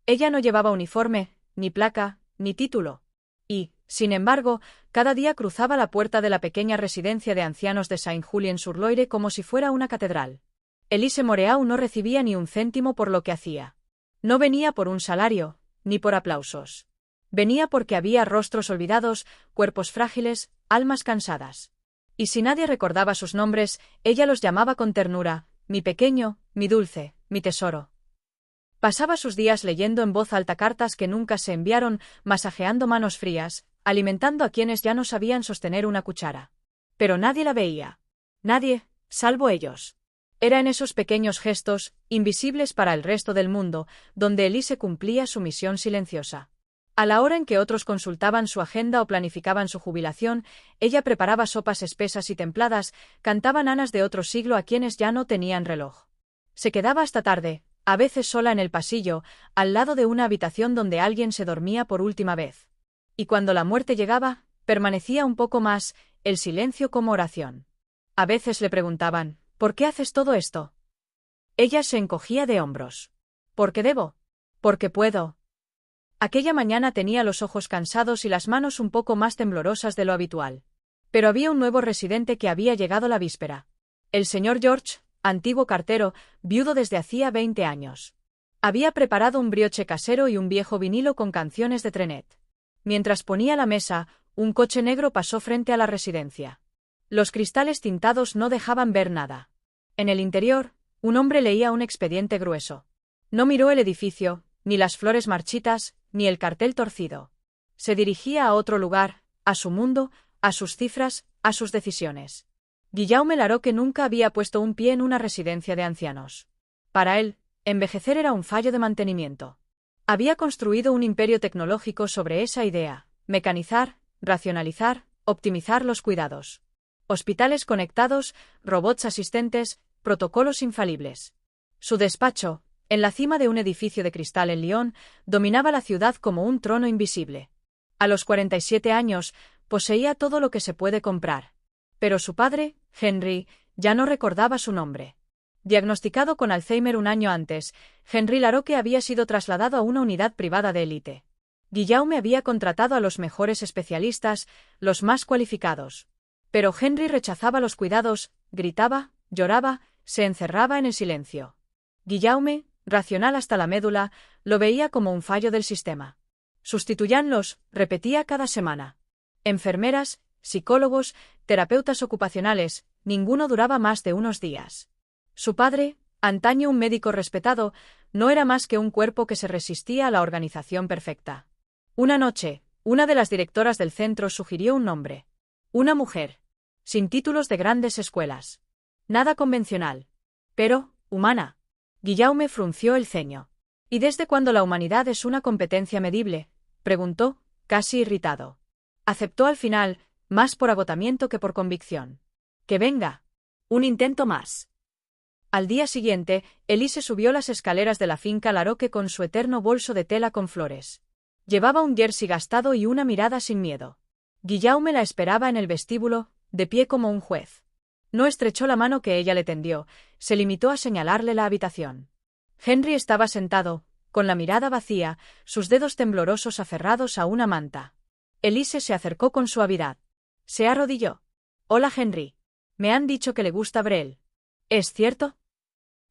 Ella no llevaba uniforme, ni placa, ni título. Y, sin embargo, cada día cruzaba la puerta de la pequeña residencia de ancianos de Saint-Julien-sur-Loire como si fuera una catedral. Elise Moreau no recibía ni un céntimo por lo que hacía. No venía por un salario, ni por aplausos. Venía porque había rostros olvidados, cuerpos frágiles, almas cansadas. Y si nadie recordaba sus nombres, ella los llamaba con ternura, mi pequeño, mi dulce, mi tesoro. Pasaba sus días leyendo en voz alta cartas que nunca se enviaron, masajeando manos frías, alimentando a quienes ya no sabían sostener una cuchara. Pero nadie la veía. Nadie, salvo ellos. Era en esos pequeños gestos, invisibles para el resto del mundo, donde Elise cumplía su misión silenciosa. A la hora en que otros consultaban su agenda o planificaban su jubilación, ella preparaba sopas espesas y templadas, cantaba nanas de otro siglo a quienes ya no tenían reloj. Se quedaba hasta tarde, a veces sola en el pasillo, al lado de una habitación donde alguien se dormía por última vez. Y cuando la muerte llegaba, permanecía un poco más, el silencio como oración. A veces le preguntaban, ¿por qué haces todo esto? Ella se encogía de hombros. ¿Por qué debo? Porque puedo. Aquella mañana tenía los ojos cansados y las manos un poco más temblorosas de lo habitual. Pero había un nuevo residente que había llegado la víspera. El señor George, antiguo cartero, viudo desde hacía 20 años. Había preparado un brioche casero y un viejo vinilo con canciones de Trenet. Mientras ponía la mesa, un coche negro pasó frente a la residencia. Los cristales tintados no dejaban ver nada. En el interior, un hombre leía un expediente grueso. No miró el edificio, ni las flores marchitas, ni el cartel torcido. Se dirigía a otro lugar, a su mundo, a sus cifras, a sus decisiones. Guillaume Larocque nunca había puesto un pie en una residencia de ancianos. Para él, envejecer era un fallo de mantenimiento. Había construido un imperio tecnológico sobre esa idea: mecanizar, racionalizar, optimizar los cuidados. Hospitales conectados, robots asistentes, protocolos infalibles. Su despacho, en la cima de un edificio de cristal en Lyon, dominaba la ciudad como un trono invisible. A los 47 años, poseía todo lo que se puede comprar. Pero su padre, Henry, ya no recordaba su nombre. Diagnosticado con Alzheimer un año antes, Henry Larocque había sido trasladado a una unidad privada de élite. Guillaume había contratado a los mejores especialistas, los más cualificados. Pero Henry rechazaba los cuidados, gritaba, lloraba, se encerraba en el silencio. Guillaume, racional hasta la médula, lo veía como un fallo del sistema. Sustituyanlos, repetía cada semana. Enfermeras, psicólogos, terapeutas ocupacionales, ninguno duraba más de unos días. Su padre, antaño un médico respetado, no era más que un cuerpo que se resistía a la organización perfecta. Una noche, una de las directoras del centro sugirió un nombre. Una mujer. Sin títulos de grandes escuelas. Nada convencional. Pero, humana. Guillaume frunció el ceño. ¿Y desde cuándo la humanidad es una competencia medible?, preguntó, casi irritado. Aceptó al final, más por agotamiento que por convicción. Que venga. Un intento más. Al día siguiente, Elise subió las escaleras de la finca Larocque con su eterno bolso de tela con flores. Llevaba un jersey gastado y una mirada sin miedo. Guillaume la esperaba en el vestíbulo, de pie como un juez. No estrechó la mano que ella le tendió, se limitó a señalarle la habitación. Henry estaba sentado, con la mirada vacía, sus dedos temblorosos aferrados a una manta. Elise se acercó con suavidad. Se arrodilló. «Hola, Henry. Me han dicho que le gusta Brel. ¿Es cierto?»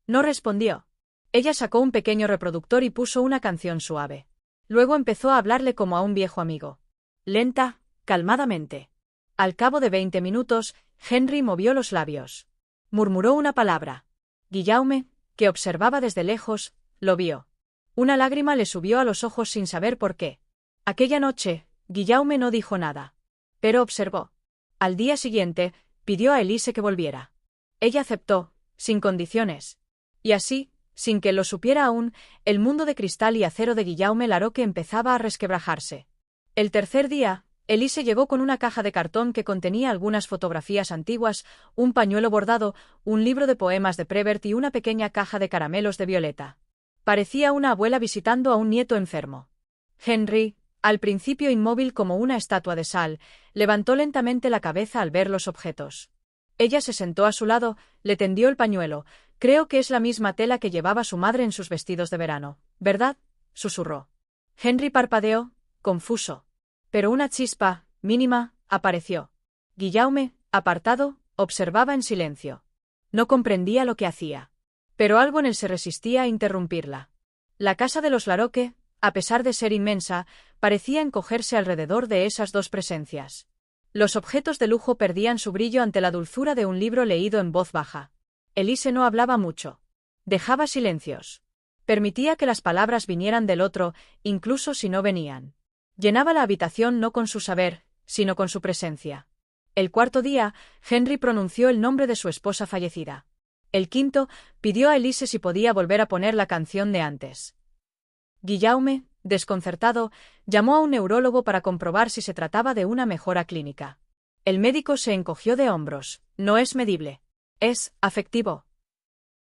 No respondió. Ella sacó un pequeño reproductor y puso una canción suave. Luego empezó a hablarle como a un viejo amigo. Lenta, calmadamente. Al cabo de 20 minutos, Henry movió los labios. Murmuró una palabra. Guillaume, que observaba desde lejos, lo vio. Una lágrima le subió a los ojos sin saber por qué. Aquella noche, Guillaume no dijo nada. Pero observó. Al día siguiente, pidió a Elise que volviera. Ella aceptó, sin condiciones. Y así, sin que lo supiera aún, el mundo de cristal y acero de Guillaume Larocque empezaba a resquebrajarse. El tercer día, Elise llegó con una caja de cartón que contenía algunas fotografías antiguas, un pañuelo bordado, un libro de poemas de Prévert y una pequeña caja de caramelos de Violeta. Parecía una abuela visitando a un nieto enfermo. Henry, al principio inmóvil como una estatua de sal, levantó lentamente la cabeza al ver los objetos. Ella se sentó a su lado, le tendió el pañuelo. Creo que es la misma tela que llevaba su madre en sus vestidos de verano, ¿verdad? susurró. Henry parpadeó, confuso. Pero una chispa, mínima, apareció. Guillaume, apartado, observaba en silencio. No comprendía lo que hacía. Pero algo en él se resistía a interrumpirla. La casa de los Laroque, a pesar de ser inmensa, parecía encogerse alrededor de esas dos presencias. Los objetos de lujo perdían su brillo ante la dulzura de un libro leído en voz baja. Elise no hablaba mucho. Dejaba silencios. Permitía que las palabras vinieran del otro, incluso si no venían. Llenaba la habitación no con su saber, sino con su presencia. El cuarto día, Henry pronunció el nombre de su esposa fallecida. El quinto, pidió a Elise si podía volver a poner la canción de antes. Guillaume, desconcertado, llamó a un neurólogo para comprobar si se trataba de una mejora clínica. El médico se encogió de hombros. No es medible. Es afectivo.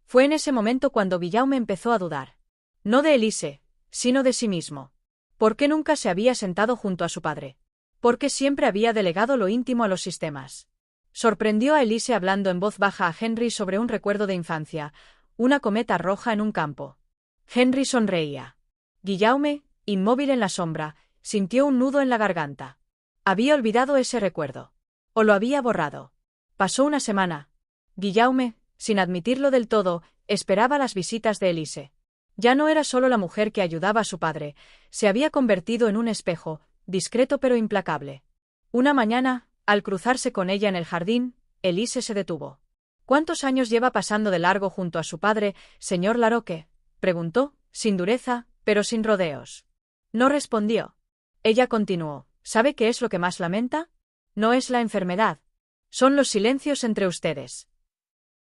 Fue en ese momento cuando Guillaume empezó a dudar. No de Elise, sino de sí mismo. ¿Por qué nunca se había sentado junto a su padre? ¿Por qué siempre había delegado lo íntimo a los sistemas? Sorprendió a Elise hablando en voz baja a Henry sobre un recuerdo de infancia, una cometa roja en un campo. Henry sonreía. Guillaume, inmóvil en la sombra, sintió un nudo en la garganta. Había olvidado ese recuerdo. O lo había borrado. Pasó una semana. Guillaume, sin admitirlo del todo, esperaba las visitas de Elise. Ya no era solo la mujer que ayudaba a su padre, se había convertido en un espejo, discreto pero implacable. Una mañana, al cruzarse con ella en el jardín, Elise se detuvo. ¿Cuántos años lleva pasando de largo junto a su padre, señor Laroque?, preguntó, sin dureza, pero sin rodeos. No respondió. Ella continuó. ¿Sabe qué es lo que más lamenta? No es la enfermedad. Son los silencios entre ustedes.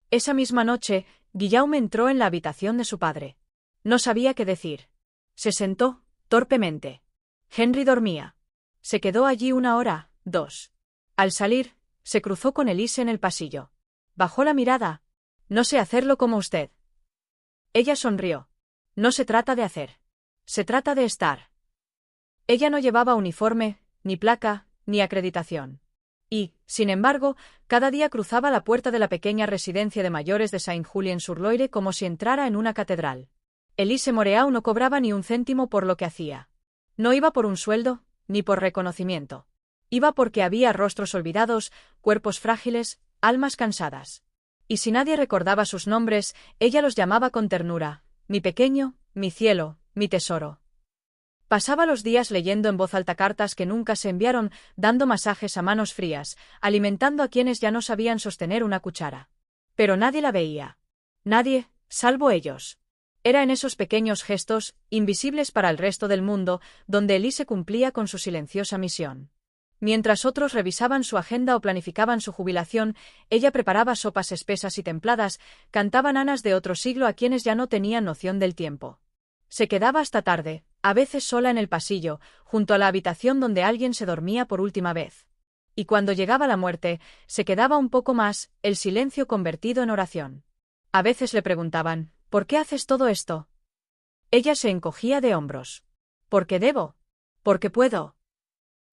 Esa misma noche, Guillaume entró en la habitación de su padre. No sabía qué decir. Se sentó, torpemente. Henry dormía. Se quedó allí 1 hora, 2. Al salir, se cruzó con Elise en el pasillo. Bajó la mirada. No sé hacerlo como usted. Ella sonrió. No se trata de hacer. Se trata de estar. Ella no llevaba uniforme, ni placa, ni acreditación. Y, sin embargo, cada día cruzaba la puerta de la pequeña residencia de mayores de Saint-Julien-sur-Loire como si entrara en una catedral. Elise Moreau no cobraba ni un céntimo por lo que hacía. No iba por un sueldo, ni por reconocimiento. Iba porque había rostros olvidados, cuerpos frágiles, almas cansadas. Y si nadie recordaba sus nombres, ella los llamaba con ternura: mi pequeño, mi cielo, mi tesoro. Pasaba los días leyendo en voz alta cartas que nunca se enviaron, dando masajes a manos frías, alimentando a quienes ya no sabían sostener una cuchara. Pero nadie la veía. Nadie, salvo ellos. Era en esos pequeños gestos, invisibles para el resto del mundo, donde Elise cumplía con su silenciosa misión. Mientras otros revisaban su agenda o planificaban su jubilación, ella preparaba sopas espesas y templadas, cantaba nanas de otro siglo a quienes ya no tenían noción del tiempo. Se quedaba hasta tarde, a veces sola en el pasillo, junto a la habitación donde alguien se dormía por última vez. Y cuando llegaba la muerte, se quedaba un poco más, el silencio convertido en oración. A veces le preguntaban: ¿por qué haces todo esto? Ella se encogía de hombros. ¿Porque debo? ¿Porque puedo?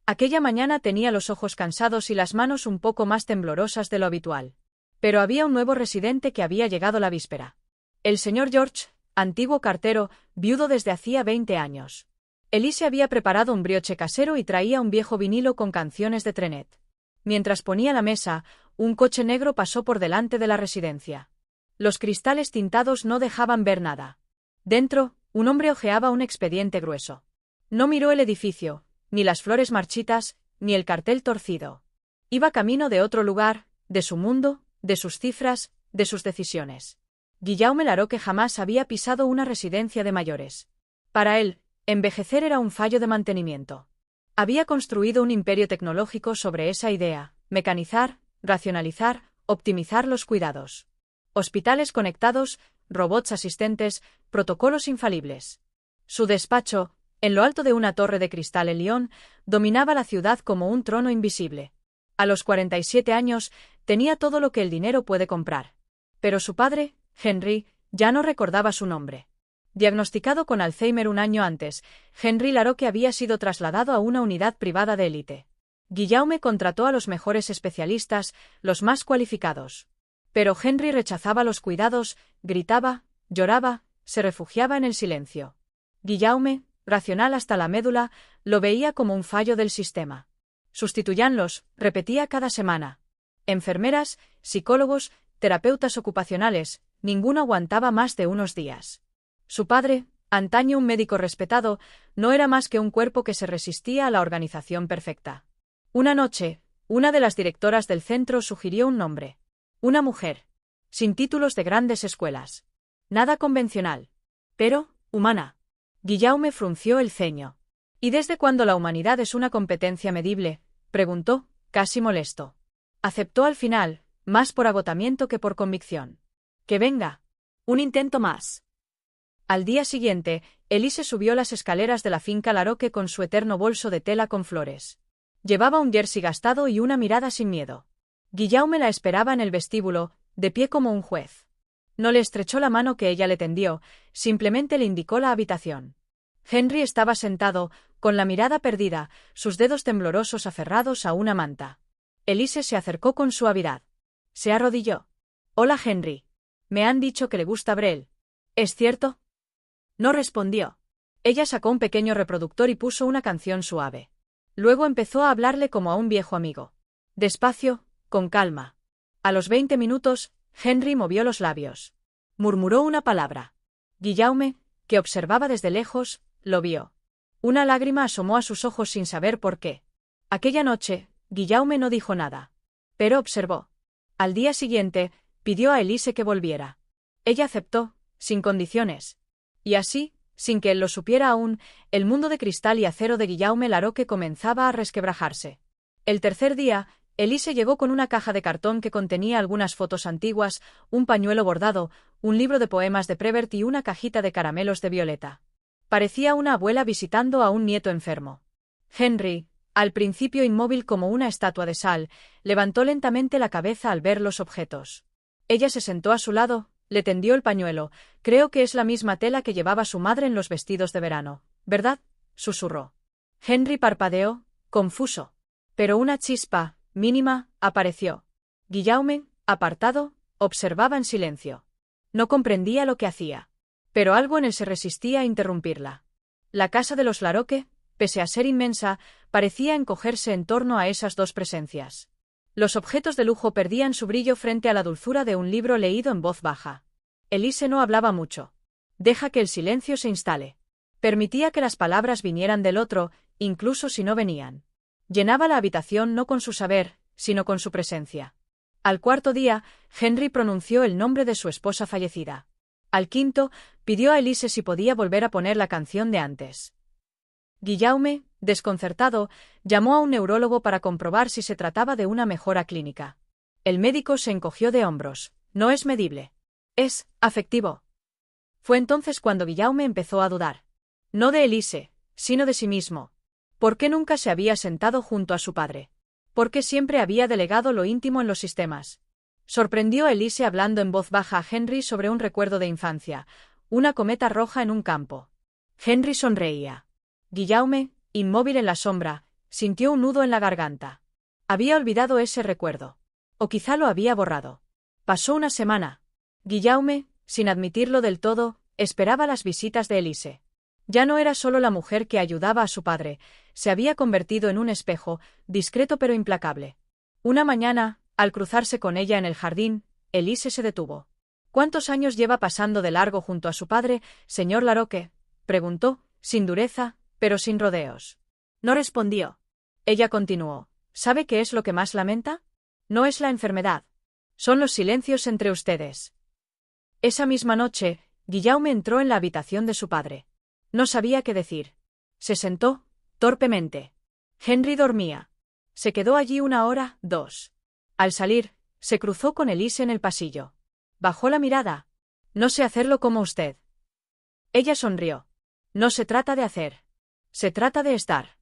Aquella mañana tenía los ojos cansados y las manos un poco más temblorosas de lo habitual. Pero había un nuevo residente que había llegado la víspera. El señor George, antiguo cartero, viudo desde hacía 20 años. Elise había preparado un brioche casero y traía un viejo vinilo con canciones de Trenet. Mientras ponía la mesa, un coche negro pasó por delante de la residencia. Los cristales tintados no dejaban ver nada. Dentro, un hombre hojeaba un expediente grueso. No miró el edificio, ni las flores marchitas, ni el cartel torcido. Iba camino de otro lugar, de su mundo, de sus cifras, de sus decisiones. Guillaume Laroque jamás había pisado una residencia de mayores. Para él, envejecer era un fallo de mantenimiento. Había construido un imperio tecnológico sobre esa idea: mecanizar, racionalizar, optimizar los cuidados. Hospitales conectados, robots asistentes, protocolos infalibles. Su despacho, en lo alto de una torre de cristal en Lyon, dominaba la ciudad como un trono invisible. A los 47 años, tenía todo lo que el dinero puede comprar. Pero su padre, Henry, ya no recordaba su nombre. Diagnosticado con Alzheimer 1 año antes, Henry Laroque había sido trasladado a una unidad privada de élite. Guillaume contrató a los mejores especialistas, los más cualificados. Pero Henry rechazaba los cuidados, gritaba, lloraba, se refugiaba en el silencio. Guillaume, racional hasta la médula, lo veía como un fallo del sistema. Sustituyanlos, repetía cada semana. Enfermeras, psicólogos, terapeutas ocupacionales, ninguno aguantaba más de unos días. Su padre, antaño un médico respetado, no era más que un cuerpo que se resistía a la organización perfecta. Una noche, una de las directoras del centro sugirió un nombre. Una mujer. Sin títulos de grandes escuelas. Nada convencional. Pero, humana. Guillaume frunció el ceño. ¿Y desde cuándo la humanidad es una competencia medible?, preguntó, casi molesto. Aceptó al final, más por agotamiento que por convicción. Que venga. Un intento más. Al día siguiente, Elise subió las escaleras de la finca Laroque con su eterno bolso de tela con flores. Llevaba un jersey gastado y una mirada sin miedo. Guillaume la esperaba en el vestíbulo, de pie como un juez. No le estrechó la mano que ella le tendió, simplemente le indicó la habitación. Henry estaba sentado, con la mirada perdida, sus dedos temblorosos aferrados a una manta. Elise se acercó con suavidad. Se arrodilló. «Hola, Henry. Me han dicho que le gusta Brel. ¿Es cierto?» No respondió. Ella sacó un pequeño reproductor y puso una canción suave. Luego empezó a hablarle como a un viejo amigo. Despacio, con calma. A los 20 minutos, Henry movió los labios. Murmuró una palabra. Guillaume, que observaba desde lejos, lo vio. Una lágrima asomó a sus ojos sin saber por qué. Aquella noche, Guillaume no dijo nada. Pero observó. Al día siguiente, pidió a Elise que volviera. Ella aceptó, sin condiciones. Y así, sin que él lo supiera aún, el mundo de cristal y acero de Guillaume Laroque comenzaba a resquebrajarse. El tercer día, Elise llegó con una caja de cartón que contenía algunas fotos antiguas, un pañuelo bordado, un libro de poemas de Prévert y una cajita de caramelos de violeta. Parecía una abuela visitando a un nieto enfermo. Henry, al principio inmóvil como una estatua de sal, levantó lentamente la cabeza al ver los objetos. Ella se sentó a su lado, le tendió el pañuelo. «Creo que es la misma tela que llevaba su madre en los vestidos de verano, ¿verdad?», susurró. Henry parpadeó, confuso. Pero una chispa, mínima, apareció. Guillaume, apartado, observaba en silencio. No comprendía lo que hacía. Pero algo en él se resistía a interrumpirla. La casa de los Laroque, pese a ser inmensa, parecía encogerse en torno a esas dos presencias. Los objetos de lujo perdían su brillo frente a la dulzura de un libro leído en voz baja. Elise no hablaba mucho. Deja que el silencio se instale. Permitía que las palabras vinieran del otro, incluso si no venían. Llenaba la habitación no con su saber, sino con su presencia. Al cuarto día, Henry pronunció el nombre de su esposa fallecida. Al quinto, pidió a Elise si podía volver a poner la canción de antes. Guillaume, desconcertado, llamó a un neurólogo para comprobar si se trataba de una mejora clínica. El médico se encogió de hombros. No es medible. Es afectivo. Fue entonces cuando Guillaume empezó a dudar. No de Elise, sino de sí mismo. ¿Por qué nunca se había sentado junto a su padre? ¿Por qué siempre había delegado lo íntimo en los sistemas? Sorprendió a Elise hablando en voz baja a Henry sobre un recuerdo de infancia, una cometa roja en un campo. Henry sonreía. Guillaume, inmóvil en la sombra, sintió un nudo en la garganta. Había olvidado ese recuerdo. O quizá lo había borrado. Pasó una semana. Guillaume, sin admitirlo del todo, esperaba las visitas de Elise. Ya no era solo la mujer que ayudaba a su padre, se había convertido en un espejo, discreto pero implacable. Una mañana, al cruzarse con ella en el jardín, Elise se detuvo. ¿Cuántos años lleva pasando de largo junto a su padre, señor Laroque?, preguntó, sin dureza, pero sin rodeos. No respondió. Ella continuó. ¿Sabe qué es lo que más lamenta? No es la enfermedad. Son los silencios entre ustedes. Esa misma noche, Guillaume entró en la habitación de su padre. No sabía qué decir. Se sentó, torpemente. Henry dormía. Se quedó allí 1 hora, 2. Al salir, se cruzó con Elise en el pasillo. Bajó la mirada. No sé hacerlo como usted. Ella sonrió. No se trata de hacer. Se trata de estar.